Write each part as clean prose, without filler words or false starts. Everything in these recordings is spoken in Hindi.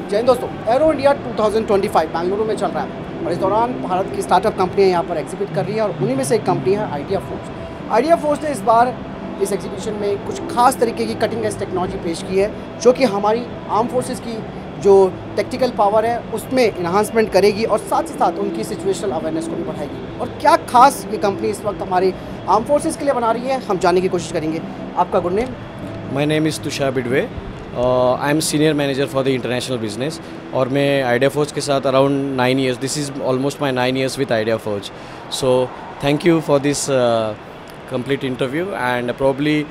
जय हिंद दोस्तों, एरो इंडिया 2025 बेंगलुरु में चल रहा है और इस दौरान भारत की स्टार्टअप कंपनियां यहाँ पर एग्जिबिट कर रही है और उन्हीं में से एक कंपनी है आइडिया फोर्स। आइडिया फोर्स ने इस बार इस एग्जीबिशन में कुछ खास तरीके की कटिंग एज टेक्नोलॉजी पेश की है जो कि हमारी आर्म फोर्सेस की जो टेक्टिकल पावर है उसमें इन्हांसमेंट करेगी और साथ ही साथ उनकी सिचुएशनल अवेयरनेस को भी बढ़ाएगी। और क्या खास ये कंपनी इस वक्त हमारी आर्म फोर्सेस के लिए बना रही है, हम जानने की कोशिश करेंगे। आपका good name? My name is Tushar Bidwe. I am senior manager for the international business और मैं आइडिया फोर्स के साथ around 9 years, this is almost my 9 years with idea force. So thank you for this complete interview and probably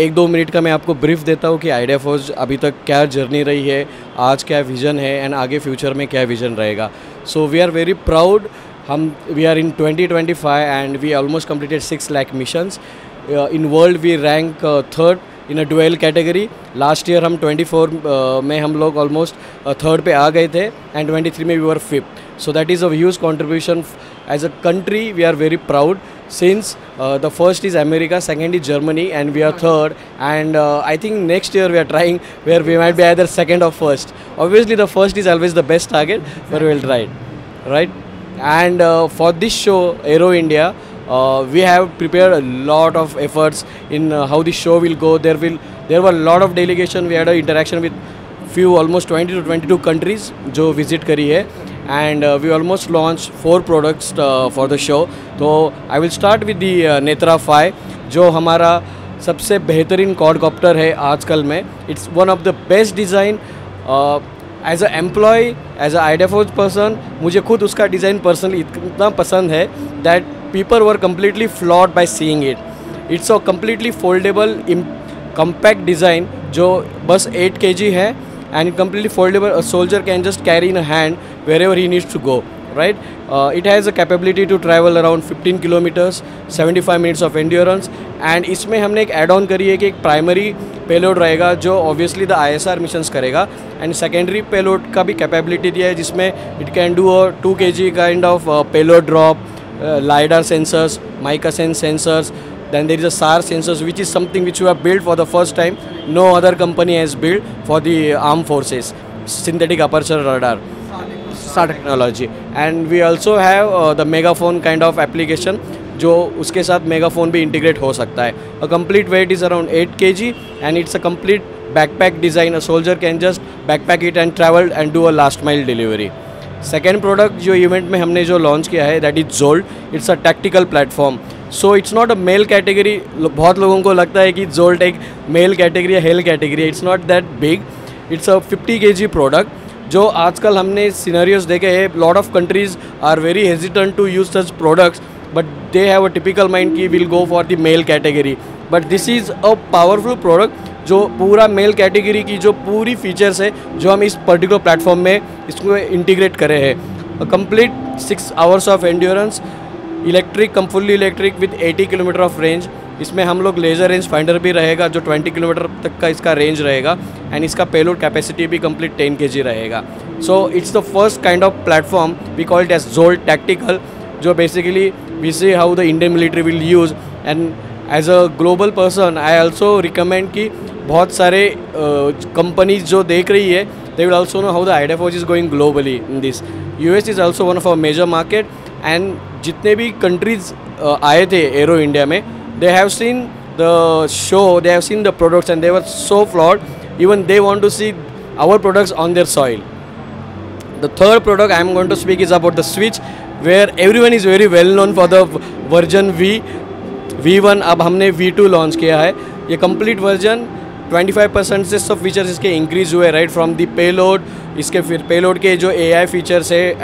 1-2 minute का मैं आपको ब्रीफ देता हूँ कि आइडिया फोर्स अभी तक क्या जर्नी रही है, आज क्या विज़न है एंड आगे फ्यूचर में क्या विज़न रहेगा। So we are very proud, we are in 2025 and we almost completed 6 lakh missions. In world we rank third in a dual category. Last year हम 24 में हम लोग ऑलमोस्ट थर्ड पे आ गए थे एंड 23 में we were fifth. So that is a huge contribution. As a country we are very proud since the first is America, second is Germany and we are third, and I think next year we are trying where we might be either second or first. Obviously the first is always the best target, but we will try it, right? And for this show Aero India, we have prepared a lot of efforts in how the show will go. There were a lot of delegation. We had an interaction with few almost 20 to 22 countries जो visit करी है and we almost launched 4 products for the show. तो I will start with the Netra 5 जो हमारा सबसे बेहतरीन quadcopter है आजकल में. It's one of the best design. As a employ, as a ideaForge person, मुझे खुद उसका डिज़ाइन पर्सनली इतना पसंद है that people were completely floored by seeing it. It's a completely foldable compact design जो बस 8 kg है and completely foldable. A soldier can just carry in a hand wherever he needs to go, right? It has a capability to travel around 15 kilometers, 75 minutes of endurance. And इसमें हमने एक एड ऑन करी है कि एक प्राइमरी पेलोड रहेगा जो ऑब्वियसली द ISR मिशंस करेगा एंड सेकेंडरी पेलोड का भी कैपेबिलिटी दिया है जिसमें it can do a 2 kg kind of payload drop, LiDAR sensors, mica sense sensors, then there is a SAR sensors which is something which we have built for the first time. No other company has built for the armed forces, synthetic aperture radar technology. And we also have the megaphone kind of application जो उसके साथ मेगाफोन भी इंटीग्रेट हो सकता है. A complete weight is around 8 kg and it's a complete backpack design. A soldier can just backpack it and travel and do a last mile delivery. Second product जो इवेंट में हमने जो लॉन्च किया है that is Jolt. It's a tactical platform. So it's not a male category. बहुत लोगों को लगता है कि जोल्ट एक मेल कैटेगरी या HALE category. It's not that big. It's a 50 kg product जो आजकल हमने सिनेरियोज देखे हैं. Lot of countries are very hesitant to use such products but they have a typical mind की will go for the male category. But this is a powerful product जो पूरा मेल कैटेगरी की जो पूरी फीचर्स है जो हम इस पर्टिकुलर प्लेटफॉर्म में इसको इंटीग्रेट करे हैं. Complete 6 hours of endurance, electric fully electric with 80 kilometre of range. इसमें हम लोग लेज़र रेंज फाइंडर भी रहेगा जो 20 किलोमीटर तक का इसका रेंज रहेगा एंड इसका पेलोड कैपेसिटी भी कंप्लीट 10 kg रहेगा. So it's the first kind of platform we called as jolt tactical जो basically we see how the Indian military will use. And as a global person I also recommend कि बहुत सारे कंपनीज जो देख रही है they will also know how the IdeaForge is going globally in this. US is also one of our major market and जितने भी कंट्रीज आए थे एरो इंडिया में they have seen the show, they have seen the products and they were so flawed, even they want to see our products on their soil. The third product I am going to speak is about the Switch where everyone is very well known for the version V1. अब हमने V2 लॉन्च किया है. ये कंप्लीट वर्जन 25% से सब फीचर्स इसके इंक्रीज़ हुए राइट फ्रॉम दी पेलोड. इसके फिर पेलोड के जो AI फीचर्स है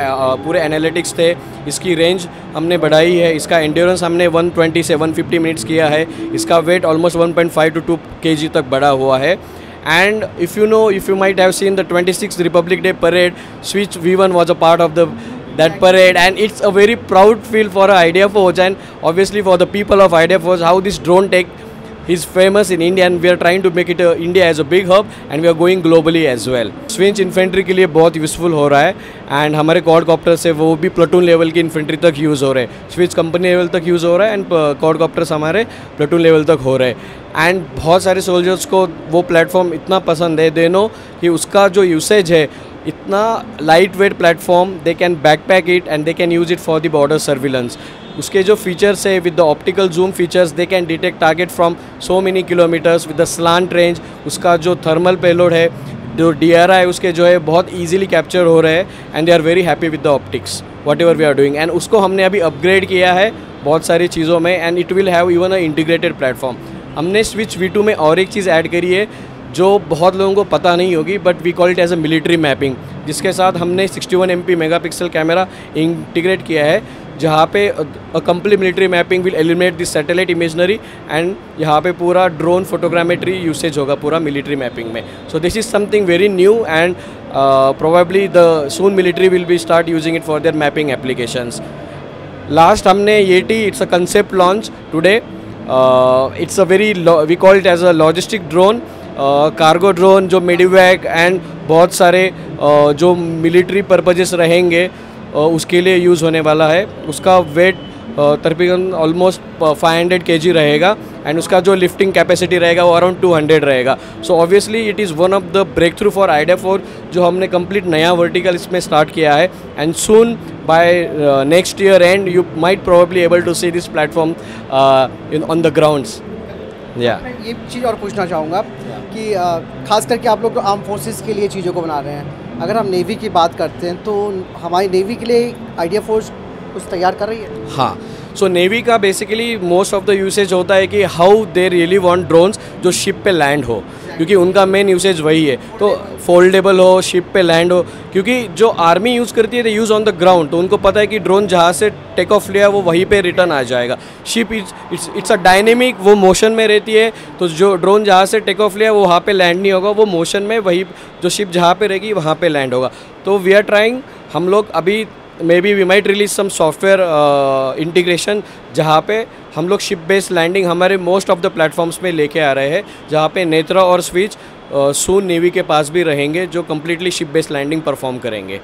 पूरे एनालिटिक्स थे. इसकी रेंज हमने बढ़ाई है. इसका एंड्योरेंस हमने 120 से 150 मिनट्स किया है. इसका वेट ऑलमोस्ट 1.5 to 2 kg तक बढ़ा हुआ है. And if you might have seen the 26th Republic Day parade, Switch V1 was a part of that parade and it's a very proud feel for Idea Force and obviously for the people of Idea Force how this drone tech is famous in India and we are trying to make it India as a big hub and we are going globally as well. Switch infantry के लिए बहुत यूज़फुल हो रहा है एंड हमारे क्वाडकॉप्टर से वो भी प्लाटून लेवल की इन्फेंट्री तक यूज़ हो रहे हैं. स्विच कंपनी लेवल तक यूज़ हो रहा है एंड क्वाडकॉप्टर्स हमारे प्लाटून लेवल तक हो रहे हैं. एंड बहुत सारे सोल्जर्स को वो प्लेटफॉर्म इतना पसंद है, दे नो कि उसका जो यूसेज है इतना light weight platform, they can backpack it and they can use it for the border surveillance. उसके जो फीचर्स है with the optical zoom features, they can detect target from so many kilometres with the slant range. उसका जो थर्मल पेलोड है, जो DRI उसके जो है बहुत ईजिली कैप्चर हो रहे हैं and they are very happy with the optics whatever we are doing. And उसको हमने अभी अपग्रेड किया है बहुत सारी चीज़ों में and it will have even a integrated platform. हमने स्विच V2 में और एक चीज़ ऐड करी है जो बहुत लोगों को पता नहीं होगी, but we call it as a military mapping, जिसके साथ हमने 61 MP मेगापिक्सल कैमरा इंटीग्रेट किया है, जहाँ पे a complete military mapping will eliminate this satellite imaginary and यहाँ पे पूरा ड्रोन फोटोग्रामेट्री यूसेज होगा पूरा मिलिट्री मैपिंग में। So this is something very new and probably the soon military will be start using it for their mapping applications. Last हमने Yeti, it's a concept launch today. It's a very we call it as a logistic drone, cargo drone जो मेडिवैक एंड बहुत सारे जो मिलिट्री पर्पजेस रहेंगे उसके लिए यूज़ होने वाला है। उसका वेट तकरीबन ऑलमोस्ट 500 kg रहेगा एंड उसका जो लिफ्टिंग कैपेसिटी रहेगा वो अराउंड 200 रहेगा। So obviously it is one of the breakthrough for आइडिया 4, जो हमने कंप्लीट नया वर्टिकल इसमें स्टार्ट किया है and soon by next year and you might probably able to see this platform on the grounds. मैं ये चीज़ और पूछना चाहूँगा कि खास करके आप लोग तो आर्म फोर्सेस के लिए चीज़ों को बना रहे हैं, अगर हम नेवी की बात करते हैं तो हमारी नेवी के लिए आइडिया फोर्स कुछ तैयार कर रही है? हाँ, सो नेवी का basically most of the usage होता है कि how they really want drones जो शिप पे लैंड हो, क्योंकि उनका मेन यूसेज वही है। तो फोल्डेबल हो, शिप पे लैंड हो, क्योंकि जो आर्मी यूज़ करती है दे यूज़ ऑन द ग्राउंड, तो उनको पता है कि ड्रोन जहाँ से टेक ऑफ लिया वो वहीं पे रिटर्न आ जाएगा। शिप इट्स अ डायनेमिक, वो मोशन में रहती है, तो जो ड्रोन जहाँ से टेक ऑफ लिया वो वहाँ पे लैंड नहीं होगा, वो मोशन में वही जो शिप जहाँ पे रहेगी वहाँ पे लैंड होगा। तो वी आर ट्राइंग, हम लोग अभी maybe we might release some software integration जहाँ पे हम लोग शिप बेस्ड लैंडिंग हमारे मोस्ट ऑफ द प्लेटफॉर्म्स में लेके आ रहे हैं, जहाँ पे नेत्रा और स्विच सून नेवी के पास भी रहेंगे जो completely ship based landing perform करेंगे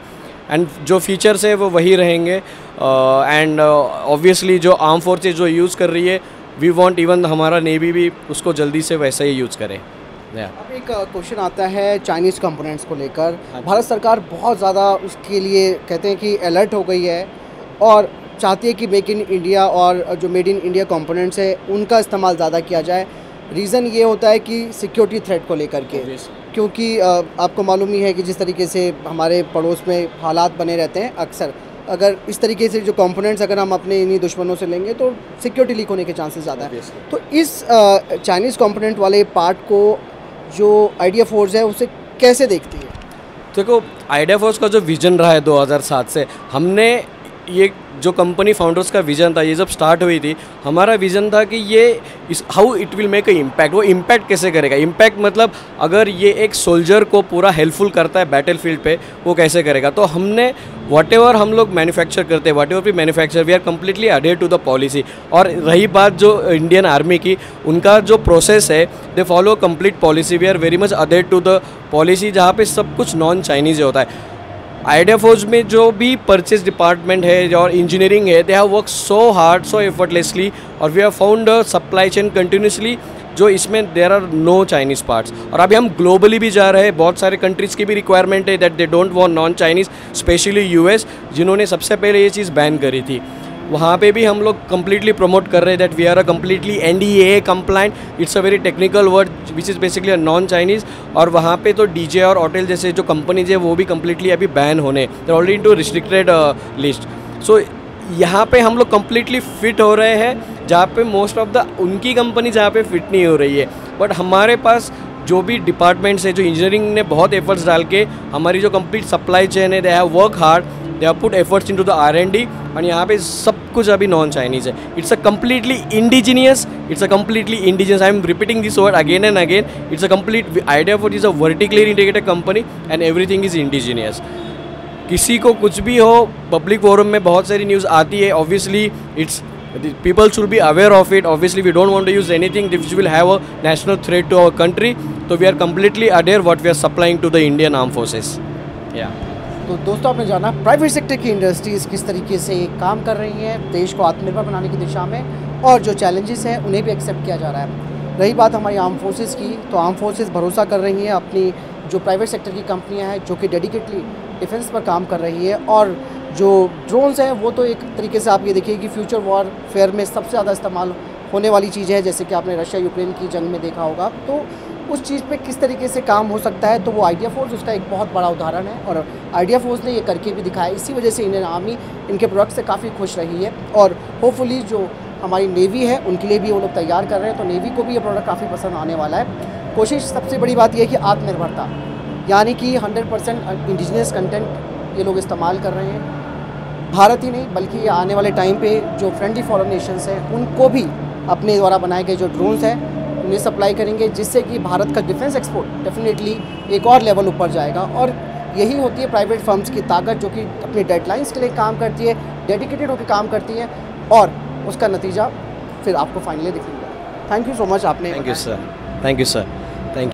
एंड जो फीचर्स है वो वही रहेंगे। एंड ऑब्वियसली जो आर्म फोर्सेज जो यूज़ कर रही है, वी वांट इवन हमारा नेवी भी उसको जल्दी से वैसा ही यूज़ करे। अब एक क्वेश्चन आता है चाइनीज़ कंपोनेंट्स को लेकर। भारत सरकार बहुत ज़्यादा उसके लिए कहते हैं कि अलर्ट हो गई है और चाहती है कि मेक इन इंडिया और जो मेड इन इंडिया कंपोनेंट्स है उनका इस्तेमाल ज़्यादा किया जाए। रीज़न ये होता है कि सिक्योरिटी थ्रेट को लेकर के, क्योंकि आपको मालूम ही है कि जिस तरीके से हमारे पड़ोस में हालात बने रहते हैं, अक्सर अगर इस तरीके से जो कंपोनेंट्स अगर हम अपने इन्हीं दुश्मनों से लेंगे तो सिक्योरिटी लीक होने के चांसेस ज़्यादा है। तो इस चाइनीज़ कंपोनेंट वाले पार्ट को जो आइडिया फोर्स है उसे कैसे देखती है? देखो, आइडिया फोर्स का जो विजन रहा है 2007 से, हमने ये जो कंपनी फाउंडर्स का विजन था, ये जब स्टार्ट हुई थी, हमारा विजन था कि ये इस how it will make a impact. वो इम्पैक्ट कैसे करेगा? इम्पैक्ट मतलब अगर ये एक सोल्जर को पूरा हेल्पफुल करता है बैटल फील्ड पे, वो कैसे करेगा? तो हमने व्हाटएवर हम लोग मैन्युफैक्चर करते हैं, व्हाटएवर भी manufacture, we are completely adhere to the policy. और रही बात जो इंडियन आर्मी की, उनका जो प्रोसेस है, they follow complete policy, we are very much adhere to the policy, जहाँ पे सब कुछ नॉन चाइनीज़ होता है। आइडिया फोर्स में जो भी परचेज डिपार्टमेंट है और इंजीनियरिंग है, they have work so hard, so effortlessly, और we have found a supply chain continuously जो इसमें there are no Chinese parts. और अभी हम ग्लोबली भी जा रहे हैं, बहुत सारे कंट्रीज़ की भी रिक्वायरमेंट है that they don't want non Chinese, specially US जिन्होंने सबसे पहले ये चीज़ बैन करी थी। वहाँ पे भी हम लोग कम्प्लीटली प्रमोट कर रहे हैं that we are a completely NDAA compliant, it's a very technical word which is basically a non Chinese. और वहाँ पे तो DJ और होटल जैसे जो कंपनीज है वो भी कम्प्लीटली अभी बैन होने, they already into restricted list. So यहाँ पे हम लोग कम्प्लीटली फिट हो रहे हैं, जहाँ पे मोस्ट ऑफ द उनकी कंपनी जहाँ पे फिट नहीं हो रही है। बट हमारे पास जो भी डिपार्टमेंट्स है, जो इंजीनियरिंग ने बहुत एफर्ट्स डाल के हमारी जो कंप्लीट सप्लाई चेन है, they have work hard, they have put efforts into the R&D, और यहाँ पे सब कुछ अभी नॉन चाइनीज़ है। It's a completely indigenous, it's a completely indigenous, I am repeating this word again and again, it's a complete idea force is a vertically integrated company and everything is indigenous. किसी को कुछ भी हो, पब्लिक फोरम में बहुत सारी न्यूज़ आती है, obviously it's people should be aware of it. Obviously we don't want to use anything which will have a national threat to our country, so we are completely aware what we are supplying to the Indian Armed Forces. Yeah. तो दोस्तों, आपने जाना प्राइवेट सेक्टर की इंडस्ट्रीज़ किस तरीके से काम कर रही हैं देश को आत्मनिर्भर बनाने की दिशा में, और जो चैलेंजेस हैं उन्हें भी एक्सेप्ट किया जा रहा है। रही बात हमारी आर्म फोर्सेस की, तो आर्म फोर्सेस भरोसा कर रही हैं अपनी जो प्राइवेट सेक्टर की कंपनियां हैं जो कि डेडिकेटली डिफेंस पर काम कर रही है, और जो ड्रोन्स हैं वो तो एक तरीके से आप ये देखिए कि फ्यूचर वॉरफेयर में सबसे ज़्यादा इस्तेमाल होने वाली चीज़ है, जैसे कि आपने रशिया यूक्रेन की जंग में देखा होगा। तो उस चीज़ पे किस तरीके से काम हो सकता है, तो वो आइडिया फोर्स उसका एक बहुत बड़ा उदाहरण है, और आइडिया फोर्स ने ये करके भी दिखाया। इसी वजह से इंडियन आर्मी इनके प्रोडक्ट से काफ़ी खुश रही है, और होपफुली जो हमारी नेवी है उनके लिए भी वो लोग तैयार कर रहे हैं, तो नेवी को भी ये प्रोडक्ट काफ़ी पसंद आने वाला है। कोशिश सबसे बड़ी बात यह है कि आत्मनिर्भरता, यानी कि 100% इंडिजिनियस कंटेंट ये लोग इस्तेमाल कर रहे हैं। भारत ही नहीं बल्कि ये आने वाले टाइम पे जो फ्रेंडली फॉरेन नेशंस हैं उनको भी अपने द्वारा बनाए गए जो ड्रोन्स हैं उन्हें सप्लाई करेंगे, जिससे कि भारत का डिफेंस एक्सपोर्ट डेफिनेटली एक और लेवल ऊपर जाएगा। और यही होती है प्राइवेट फर्म्स की ताकत, जो कि अपनी डेडलाइंस के लिए काम करती है, डेडिकेटेड होकर काम करती है, और उसका नतीजा फिर आपको फाइनली दिखेगा। थैंक यू सो मच आपने। Thank you sir. Thank you sir.